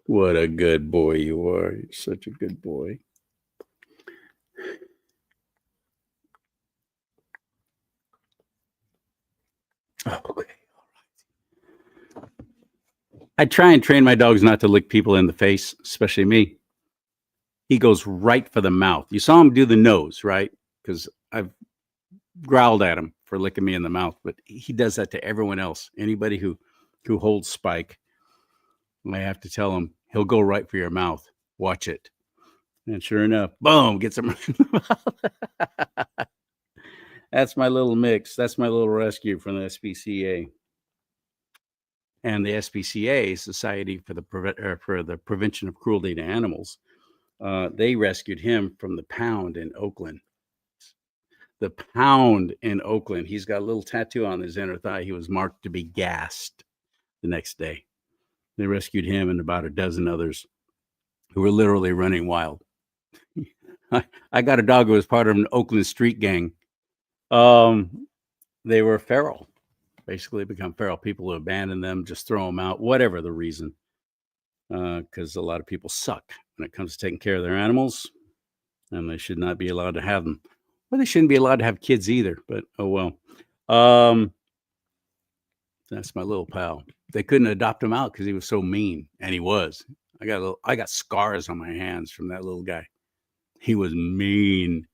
What a good boy you are. You're such a good boy. Okay. I try and train my dogs not to lick people in the face, especially me. He goes right for the mouth. You saw him do the nose, right? Because I've growled at him for licking me in the mouth, but he does that to everyone else. Anybody who holds Spike, I have to tell him he'll go right for your mouth. Watch it. And sure enough, boom, gets him right in the mouth. That's my little mix. That's my little rescue from the SPCA. And the SPCA, Society for the Prevention of Cruelty to Animals, they rescued him from the pound in Oakland. The pound in Oakland. He's got a little tattoo on his inner thigh. He was marked to be gassed the next day. They rescued him and about a dozen others who were literally running wild. I got a dog who was part of an Oakland street gang. They were feral, basically become feral. People who abandon them, just throw them out, whatever the reason. Because a lot of people suck when it comes to taking care of their animals, and they should not be allowed to have them. Well, they shouldn't be allowed to have kids either, but oh well. That's my little pal. They couldn't adopt him out because he was so mean, and he was. I got scars on my hands from that little guy. He was mean,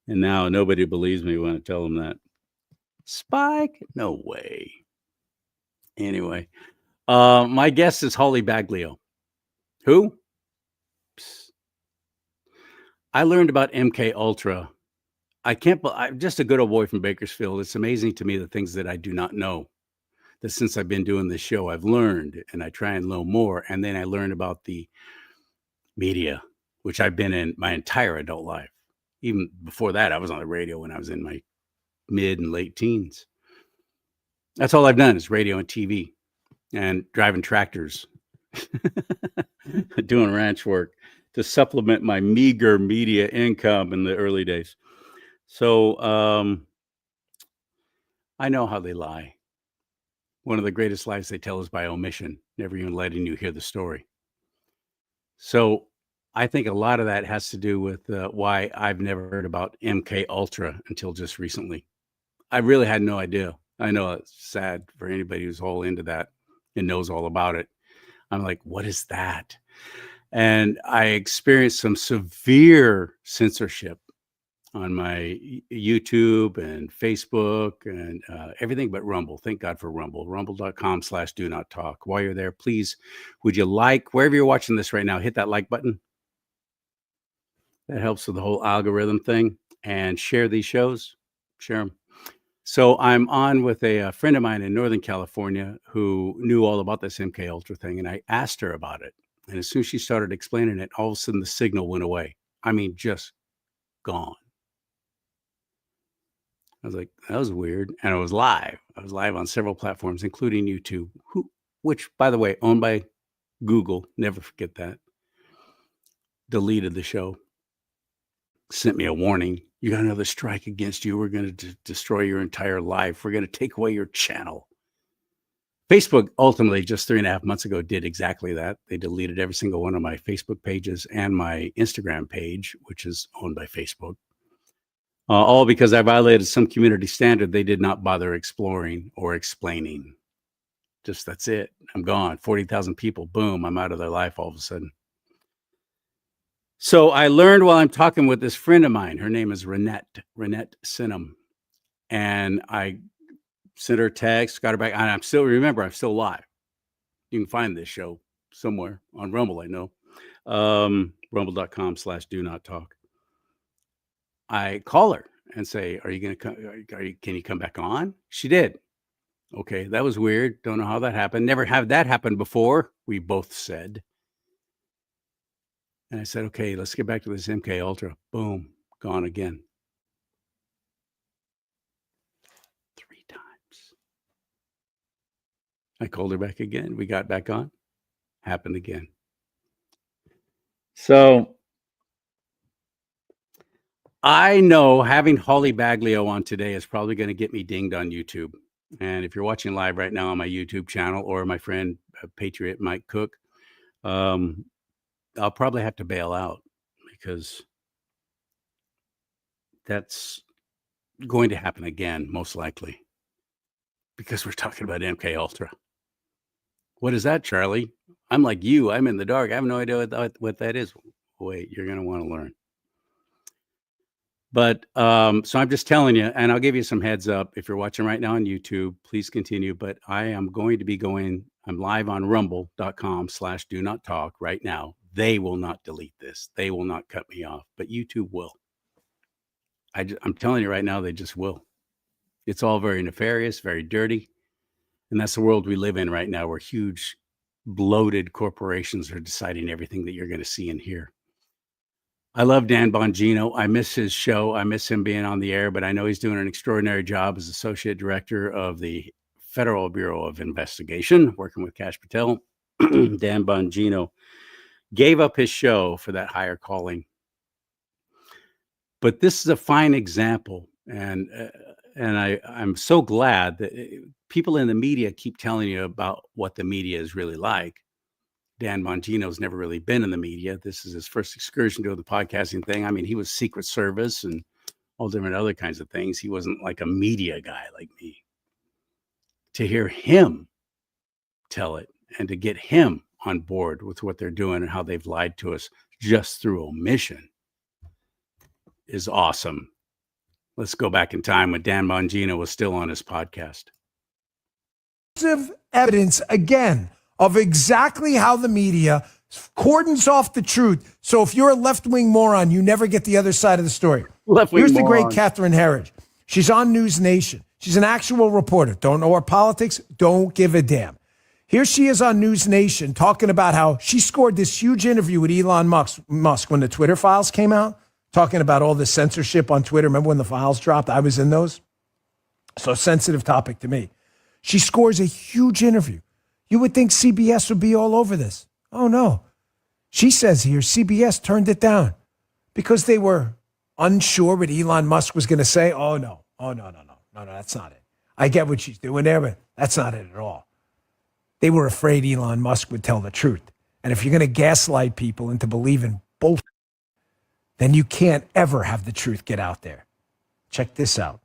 and now nobody believes me when I tell them that. Spike? No way. Anyway, my guest is Holly Baglio. Who? Psst. I learned about MK Ultra. I'm just a good old boy from Bakersfield. It's amazing to me the things that I do not know. That since I've been doing this show, I've learned, and I try and learn more. And then I learned about the media, which I've been in my entire adult life. Even before that, I was on the radio when I was in my mid and late teens. That's all I've done is radio and TV and driving tractors, doing ranch work to supplement my meager media income in the early days. So I know how they lie. One of the greatest lies they tell is by omission, never even letting you hear the story. So I think a lot of that has to do with why I've never heard about MK Ultra until just recently. I really had no idea. I know it's sad for anybody who's all into that and knows all about it. I'm like, what is that? And I experienced some severe censorship on my YouTube and Facebook and everything but Rumble. Thank God for Rumble. Rumble.com/do not talk. While you're there, please, would you wherever you're watching this right now, hit that like button. That helps with the whole algorithm thing. And share these shows. Share them. So I'm on with a friend of mine in Northern California who knew all about this MK Ultra thing. And I asked her about it. And as soon as she started explaining it, all of a sudden the signal went away. I mean, just gone. I was like, that was weird. And I was live. I was live on several platforms, including YouTube, which, by the way, owned by Google. Never forget that. Deleted the show. Sent me a warning. You got another strike against you. We're going to destroy your entire life. We're going to take away your channel. Facebook ultimately just 3.5 months ago did exactly that. They deleted every single one of my Facebook pages and my Instagram page, which is owned by Facebook. All because I violated some community standard they did not bother exploring or explaining. Just that's it. I'm gone. 40,000 people. Boom. I'm out of their life all of a sudden. So I learned while I'm talking with this friend of mine. Her name is Renette Sinham. And I sent her a text, got her back. And I'm still live. You can find this show somewhere on Rumble, I know. Rumble.com/do not talk. I call her and say, are you going to come? Can you come back on? She did. Okay. That was weird. Don't know how that happened. Never had that happen before. We both said. And I said, okay, let's get back to this MK Ultra. Boom. Gone again. 3 times. I called her back again. We got back on. Happened again. So I know having Holly Baglio on today is probably going to get me dinged on YouTube. And if you're watching live right now on my YouTube channel or my friend Patriot Mike Cook, I'll probably have to bail out because that's going to happen again, most likely, because we're talking about MK Ultra. What is that, Charlie? I'm like you. I'm in the dark. I have no idea what that is. Wait, you're going to want to learn. But so I'm just telling you, and I'll give you some heads up. If you're watching right now on YouTube, please continue. But I am going to be I'm live on rumble.com/do not talk right now. They will not delete this. They will not cut me off, but YouTube will. I'm telling you right now, they just will. It's all very nefarious, very dirty. And that's the world we live in right now, where huge, bloated corporations are deciding everything that you're going to see and hear. I love Dan Bongino. I miss his show. I miss him being on the air, but I know he's doing an extraordinary job as Associate Director of the Federal Bureau of Investigation, working with Kash Patel. Dan Bongino gave up his show for that higher calling. But this is a fine example, and I'm so glad that people in the media keep telling you about what the media is really like. Dan Bongino's never really been in the media. This is his first excursion to the podcasting thing. I mean, he was Secret Service and all different other kinds of things. He wasn't like a media guy like me. To hear him tell it and to get him on board with what they're doing and how they've lied to us just through omission is awesome. Let's go back in time when Dan Bongino was still on his podcast. Evidence again of exactly how the media cordons off the truth. So if you're a left-wing moron, you never get the other side of the story. Here's the great Catherine Herridge. She's on News Nation. She's an actual reporter. Don't know her politics. Don't give a damn. Here she is on News Nation talking about how she scored this huge interview with Elon Musk when the Twitter files came out, talking about all the censorship on Twitter. Remember when the files dropped? I was in those. So sensitive topic to me. She scores a huge interview. You would think CBS would be all over this. Oh, no. She says here CBS turned it down because they were unsure what Elon Musk was going to say. Oh, no. Oh, no, that's not it. I get what she's doing there, but that's not it at all. They were afraid Elon Musk would tell the truth. And if you're going to gaslight people into believing bullshit, then you can't ever have the truth get out there. Check this out.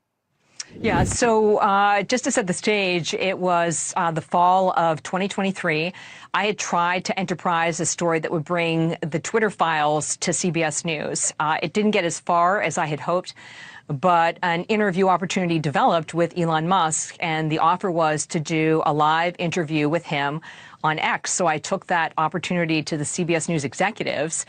Yeah, so just to set the stage, it was the fall of 2023. I had tried to enterprise a story that would bring the Twitter files to CBS News. It didn't get as far as I had hoped, but an interview opportunity developed with Elon Musk, and the offer was to do a live interview with him on X. So I took that opportunity to the CBS News executives.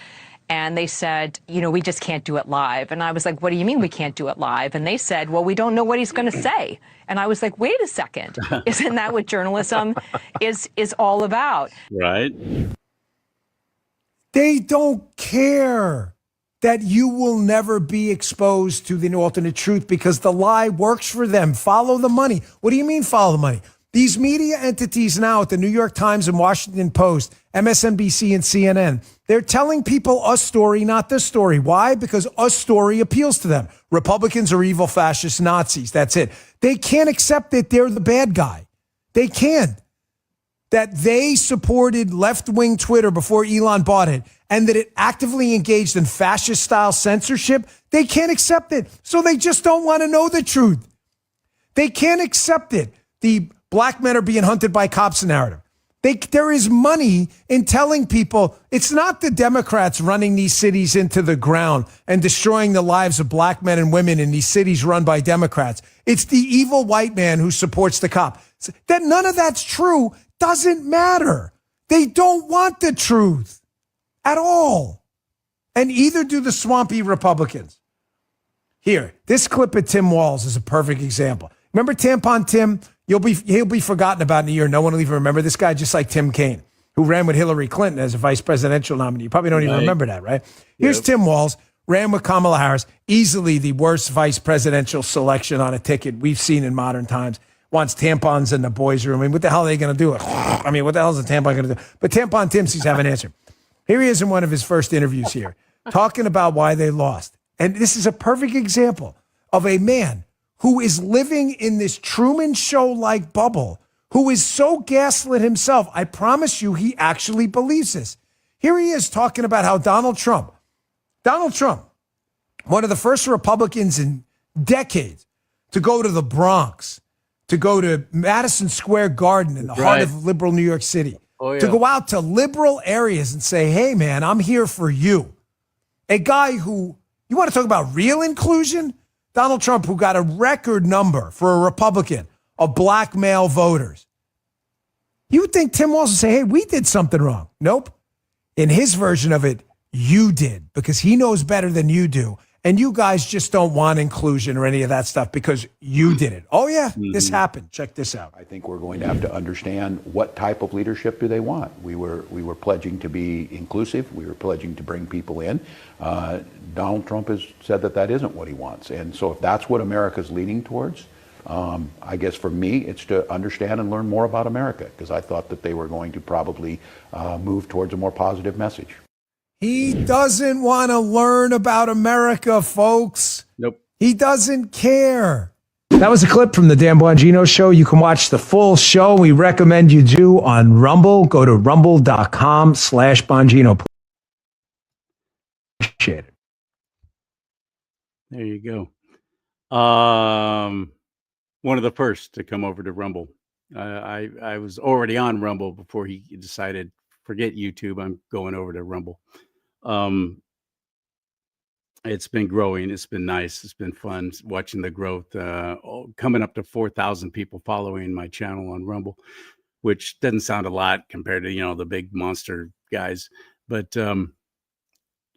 And they said, we just can't do it live. And I was like, what do you mean we can't do it live? And they said, well, we don't know what he's going to say. And I was like, wait a second. Isn't that what journalism is all about? Right. They don't care that you will never be exposed to the alternate truth because the lie works for them. Follow the money. What do you mean follow the money? These media entities now at the New York Times and Washington Post, MSNBC and CNN, they're telling people a story, not the story. Why? Because a story appeals to them. Republicans are evil, fascist, Nazis. That's it. They can't accept that they're the bad guy. They can't. That they supported left-wing Twitter before Elon bought it and that it actively engaged in fascist-style censorship. They can't accept it. So they just don't want to know the truth. They can't accept it. The black men are being hunted by cops narrative. There is money in telling people it's not the Democrats running these cities into the ground and destroying the lives of black men and women in these cities run by Democrats. It's the evil white man who supports the cop. That none of that's true doesn't matter. They don't want the truth at all. And either do the swampy Republicans. Here, this clip of Tim Walz is a perfect example. Remember Tampon Tim? He'll be forgotten about in a year. No one will even remember this guy, just like Tim Kaine, who ran with Hillary Clinton as a vice presidential nominee. You probably don't even remember that, right? Here's Tim Walz, ran with Kamala Harris, easily the worst vice presidential selection on a ticket we've seen in modern times. Wants tampons in the boys' room. I mean, what the hell are they going to do? I mean, what the hell is a tampon going to do? But Tampon Tim seems to have an answer. Here he is in one of his first interviews here, talking about why they lost. And this is a perfect example of a man who is living in this Truman Show-like bubble, who is so gaslit himself. I promise you, he actually believes this. Here he is talking about how Donald Trump, one of the first Republicans in decades to go to the Bronx, to go to Madison Square Garden in the heart of liberal New York City, to go out to liberal areas and say, hey, man, I'm here for you. A guy who, you want to talk about real inclusion? Donald Trump, who got a record number for a Republican of black male voters. You would think Tim Walz would say, hey, we did something wrong. Nope. In his version of it, you did, because he knows better than you do. And you guys just don't want inclusion or any of that stuff because you did it. Oh, yeah, this happened. Check this out. I think we're going to have to understand what type of leadership do they want. We were pledging to be inclusive. We were pledging to bring people in. Donald Trump has said that that isn't what he wants. And so if that's what America's leaning towards, I guess for me, it's to understand and learn more about America, because I thought that they were going to probably move towards a more positive message. He doesn't want to learn about America, folks. Nope. He doesn't care. That was a clip from the Dan Bongino Show. You can watch the full show. We recommend you do on Rumble. Go to rumble.com/Bongino. Appreciate it. There you go. One of the first to come over to Rumble. I was already on Rumble before he decided, forget YouTube, I'm going over to Rumble. It's been growing. It's been nice. It's been fun watching the growth. Coming up to 4,000 people following my channel on Rumble, which doesn't sound a lot compared to, the big monster guys, but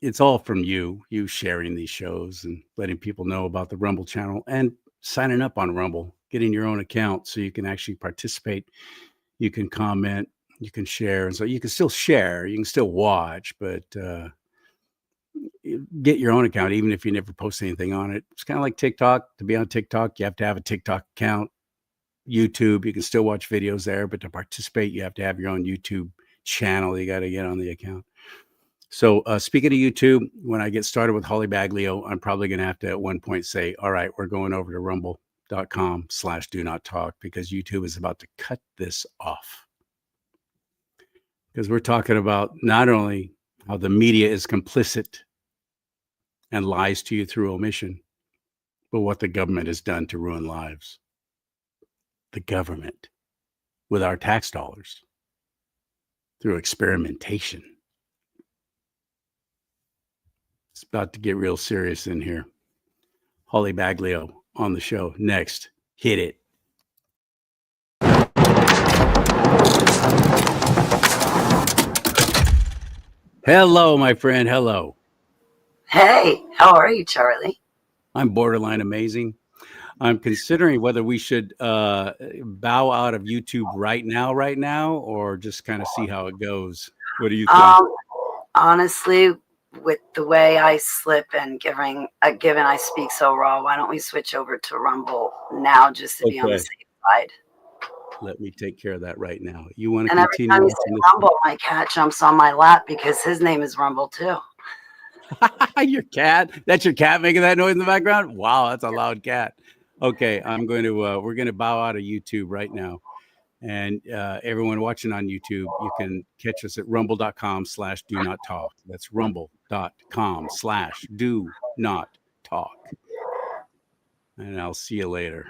it's all from you sharing these shows and letting people know about the Rumble channel and signing up on Rumble, getting your own account so you can actually participate. You can comment, you can share. And so you can still share, you can still watch, but get your own account, even if you never post anything on it. It's kind of like TikTok. To be on TikTok, you have to have a TikTok account. YouTube, you can still watch videos there, but to participate, you have to have your own YouTube channel. You got to get on the account. So speaking of YouTube, when I get started with Holly Baglio, I'm probably going to have to at one point say, all right, we're going over to rumble.com/do-not-talk, because YouTube is about to cut this off. Because we're talking about not only how the media is complicit and lies to you through omission, but what the government has done to ruin lives. The government, with our tax dollars, through experimentation. It's about to get real serious in here. Holly Baglio on the show next. Hit it. Hello, my friend. Hello. Hey, how are you, Charlie? I'm borderline amazing. I'm considering whether we should bow out of YouTube right now, or just kind of see how it goes. What do you think? Honestly, with the way I slip and given I speak so raw, why don't we switch over to Rumble now, just to be on the safe side? Let me take care of that right now. You want to And continue? every time you say Rumble, my cat jumps on my lap because his name is Rumble too. Your cat? That's your cat making that noise in the background? Wow, that's a loud cat. Okay, I'm going to we're going to bow out of YouTube right now. And everyone watching on YouTube, you can catch us at rumble.com/do-not-talk. That's rumble.com/do-not-talk. And I'll see you later.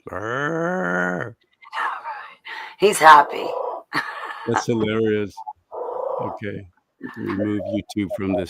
Brrr. He's happy. That's hilarious. Okay. Remove YouTube from this